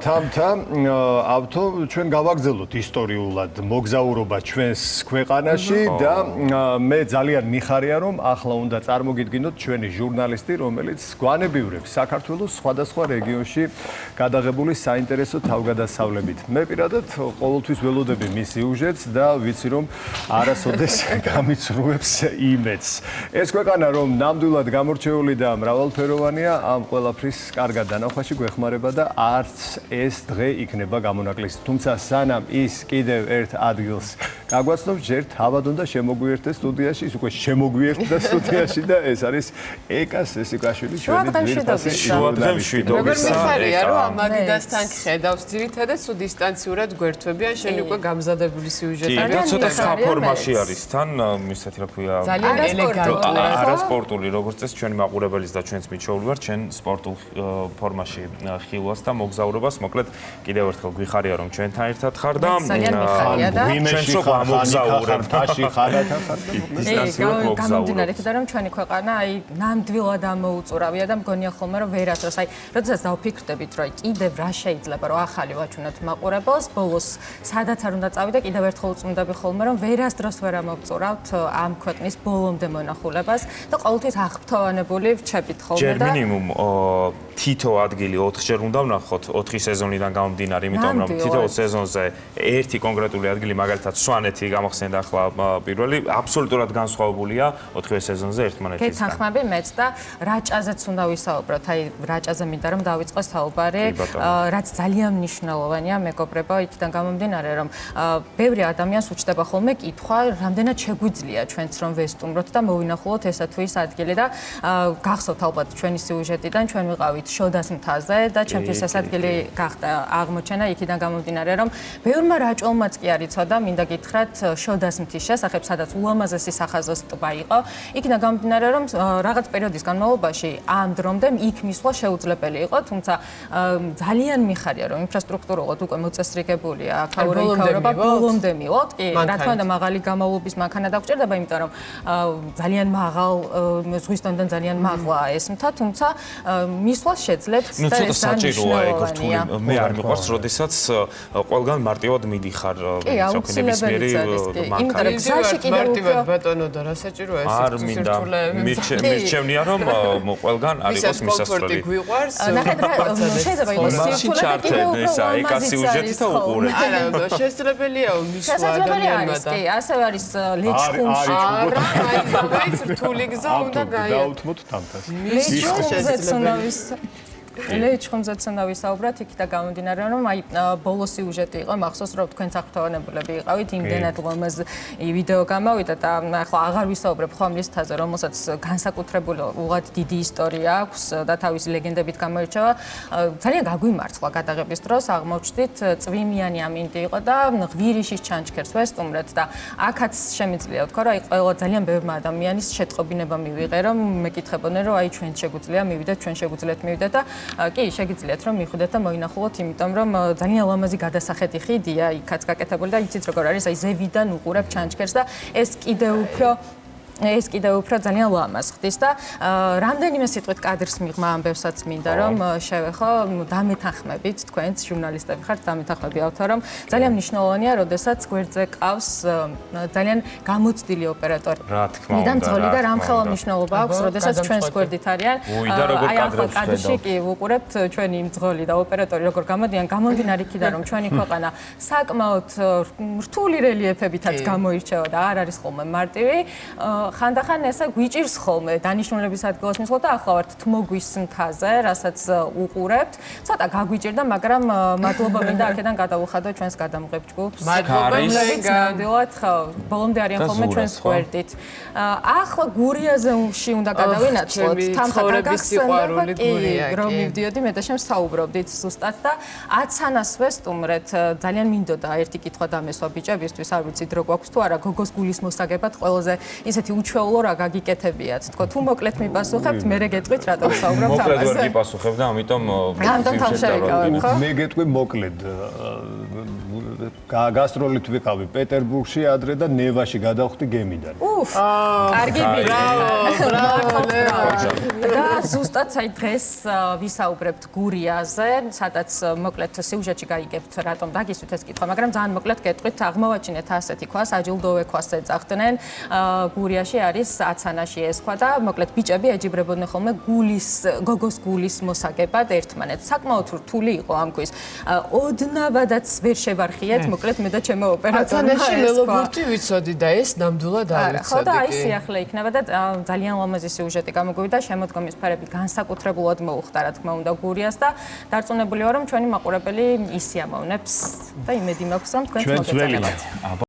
თამთა ავთო ჩვენ გავაგზავნოთ ისტორიულად მოგზაურობა ჩვენს ქვეყანაში და მე ძალიან მიხარია რომ ახლა უნდა წარმოგიდგინოთ ჩვენი ჟურნალისტი რომელიც გვანებივრებს საქართველოს სხვადასხვა რეგიონში გადაღებული საინტერესო თავგადასავლებით. მე პირადად ყოველთვის ველოდები მის სიუჟეტს და ვიცი რომ არასოდეს გამიცრუებს იმედს. ეს ქვეყანა რომ ნამდვილად გამორჩეული და მრავალფეროვანია ამ ყველაფრის კარგად დანახვაში გვეხმარება და არც ეს დღე იქნება გამონაკლისი. თუმცა სანამ ის კიდევ ერთ ადგილს გაგვაცნობს, ჯერ თავად უნდა შემოგვიერთდეს სტუდიაში, ის უკვე შემოგვიერთდა სტუდიაში და ეს არის ეკა სესიკაშვილი ჩვენი ძირითადი შუადღემში როგორ მიხარია რომ ამ მაგიდასთან ხედავს ძირითადად სულ დისტანციურად გვერთვებიან შენ უკვე გამზადებული სიუჟეტი და ცოტა სხვა ფორმაში არის თან ისეთი რა ქვია ძალიან ელეგანტური არასპორტული როგორც წესი ჩვენი მაყურებელიც და ჩვენც მიჩვეული ვართ ჩვენ სპორტულ ფორმაში ხილვას და მოგზაურობას მოკლედ კიდევ ერთხელ გვიხარია რომ ჩვენთან ერთად ხარ და ვიმეში ხარ თაში ხარ დისტანციურად გამომდინარე იქიდან რომ ჩვენი ქვეყანა აი ნამდვილად ამოუწურავია და მგონია ხოლმე რომ ვერასდროს აი როდესაც დავფიქრდებით რომ კიდევ რა შეიძლება რომ ახალი ვაჩვენოთ მაყურებელს ბოლოს სადაც არ უნდა წავიდე კიდევ ერთხელ უწმუნდები ხოლმე რომ ვერასდროს ვერ ამოვწურავთ ამ ქვეყნის ბოლომდე მონახულებას და ყოველთვის აღფრთოვანებული ვჩებით ხოლმე და ჯერ მინიმუმ თითო ადგილი 4-ჯერ უნდა ვნახოთ 4 სეზონიდან გამომდინარე იმიტომ რომ თითოეულ სეზონზე ერთი კონკრეტული ადგილი მაგალითად სვანეთი გამახსენდა ახლა პირველი აბსოლუტურად განსხვავებულია 4 სეზონზე ერთმანეთისგან. გეთანხმები მეც და რაჭაზეც უნდა ვისაუბროთ. აი რაჭაზე მინდა რომ დავიწყოს საუბარი, რაც ძალიან მნიშვნელოვანია მეგობრებო, იქიდან გამომდინარე რომ ბევრი ადამიანს უჩნდება ხოლმე კითხვა, რამდენად შეგვიძლია ჩვენც რომ ვესტუმროთ და მოვინახულოთ ესა თუ ის ადგილი და გახსოვთ ალბათ ჩვენი სიუჟეტიდან ჩვენ ვიყავით შოდას მთაზე და ჩემთვის ეს ადგილი გახდა აღმოჩენა იქიდან გამომდინარე რომ ბევრმა რაჭოლმაც კი არ იცოდა მინდა გითხრათ შოდას მთის შესახებ სადაც ულამაზესი სახაზოს ტბა იყო იქიდან გამომდინარე რომ რაღაც პერიოდის განმავლობაში ამ დრომდე იქ მისვლა შეუძლებელი იყო თუმცა ძალიან მიხარია რომ ინფრასტრუქტურულად უკვე მოწესრიგებულია აქაური იქაურობა ბოლომდე მივოთ კი რა თქმა უნდა მაღალი გამოვლობის მანქანა დაგჭირდება იმიტომ რომ ძალიან მაღალ ზღვისდონიდან ძალიან მაღლაა ეს მთა თუმცა მისვლა შეძლებთ და ეს საჭიროა ეგ რთული მე არ მიყვარს როდესაც ყველგან მარტივად მიდიხარ ნებისმიერი იმიტომ რომ გზაში კიდევ მარტივად ბატონო და რა საჭიროა ეს არ მინდა მირჩევნია რომ ყველგან არ იყოს მისასვლელი გვიყვარს შეიძლება იყოს სირთულე ესა ეკა სიუჟეტი და უყურე არა შესაძლებელია მისვლა ადამიანმა და ასევე არის ლეჩხუმში არა აი რთული გზა უნდა გაიაროს დაუთმოთ თამთას ლეჩხუმზეც უნდა ვისაუბროთ იქიდან გამომდინარე რომ აი ბოლო სიუჟეტი იყო მახსოვს რომ თქვენ საფრთხოვნებულები იყავით იმდენად ლამაზ ვიდეო გამოვიდა და ახლა აღარ ვისაუბრებ ხომლისთაზე რომელსაც განსაკუთრებული უღად დიდი ისტორია აქვს და თავისი ლეგენდებით გამოირჩევა ძალიან გაგვიმართლა გადაღების დროს აღმოჩნდით წვიმიანი ამინდი იყო და ღვირიშის ჩანჩქერს ვესტუმრეთ და აქაც შემიძლია ვთქვა რომ აი ყველა ძალიან ბევრმა ადამიანის შეტყობინება მივიღე რომ მეკითხებოდნენ რომ აი ჩვენ შეგვიძლია მივიდეთ ჩვენ შეგვიძლიათ მივიდეთ და კი, შეგიძლიათ რომ მიხვდეთ და მოინახულოთ, იმიტომ რომ ძალიან ლამაზი გადასახედი ხიდია, იქაც გაკეთებული და იცით როგორ არის, აი ზევიდან უყურებ ჩანჩქერს და ეს კიდევ უფრო ძალიან ლამაზ ხდის და რამდენიმე სიტყვით კადრს მიღმა ამბებსაც მინდა რომ შევეხო დამეთანხმებით თქვენც ჟურნალისტები ხართ დამეთანხმები ავთო რომ ძალიან მნიშვნელოვანია როდესაც გვერდზე ყავს ძალიან გამოცდილი ოპერატორი რა თქმა უნდა და მძღოლი და რამხელა მნიშვნელობა აქვს როდესაც ჩვენს გვერდით არიან აი ახლა კადრში კი ვუყურებთ ჩვენი მძღოლი და ოპერატორი როგორ გამოდიან გამომდინარე იქიდან რომ ჩვენი ქვეყანა საკმაოდ რთული რელიეფებითაც გამოირჩევა და არ არის ხოლმე მარტივი ხანდახან ესა გვიჭირს ხოლმე დანიშნულების ადგილას მისვლა და ახლა ვართ თმოგვის მთაზე, რასაც უყურებთ. ცოტა გაგვიჭირდა, მაგრამ მადლობა მინდა აქედან გადავუხადო ჩვენს გადამღებ ჯგუფს. მადლობა ნამდვილად, ხო, ბოლომდე არიან ხოლმე ჩვენს გვერდით. ახლა გურიაზეში უნდა გადავინაცვლოთ. თამხარების სიყვარული გურია. რომ მივდიოდი მე და შენ საუბრობდით ზუსტად და აცანას ვესტუმრეთ. ძალიან მინდოდა ერთი კითხვა დამესვა ბიჭებისთვის, არ ვიცით რო გვაქვს თუ არა გოგოს გულის მოსაგებად ყველაზე ისეთი უჩვეულო რა გაგიკეთებიათ. თქო, თუ მოკლედ მიპასუხებთ, მე გეტყვით რატომ საუბრობთ ამაზე. მოკლედ ვერ გიპასუხებ და ამიტომ რატომ თავშევიკავებ, ხო? მე გეტყვი მოკლედ. გასტროლით ვიყავი პეტერბურგში ადრე და ნევაში გადავხვდი გემიდან. უფ, კარგი ბრავო, და ზუსტად აი დღეს ვისაუბრებთ გურიაზე, სადაც მოკლედ სიუჟეტში გაიგებთ რატომ დაგისვით ეს კითხვა, მაგრამ ძალიან მოკლედ გეტყვით, აღმოვაჩინეთ ასეთი ქვა, აჯილდოვე ქვას ეძახდნენ. გურიაში არის აცანაში ეს ქვა და მოკლედ ბიჭები ეჯიბრებოდნენ ხოლმე გოგოს გულის მოსაგებად ერთმანეთს. საკმაოდ რთული იყო ამ ქვის. ოდნავადაც ვერ შევარხიეთ, მოკლედ მე და ჩემო ოპერატორმა ეს აცანაში მელობურთი ვიცოდი და ეს ნამდვილად არ ვიცოდი. ხო და აი სიახლე იქნება და ძალიან ლამაზი სიუჟეტი გამოგვივიდა, შემოდგომის ფერები განსაკუთრებულად მოუხდა რა თქმა უნდა გურიას და დარწმუნებული ვარ რომ ჩვენი მაყურებელი ისე ამოვნებს და იმედი მაქვს რომ თქვენც მოგეწონებათ.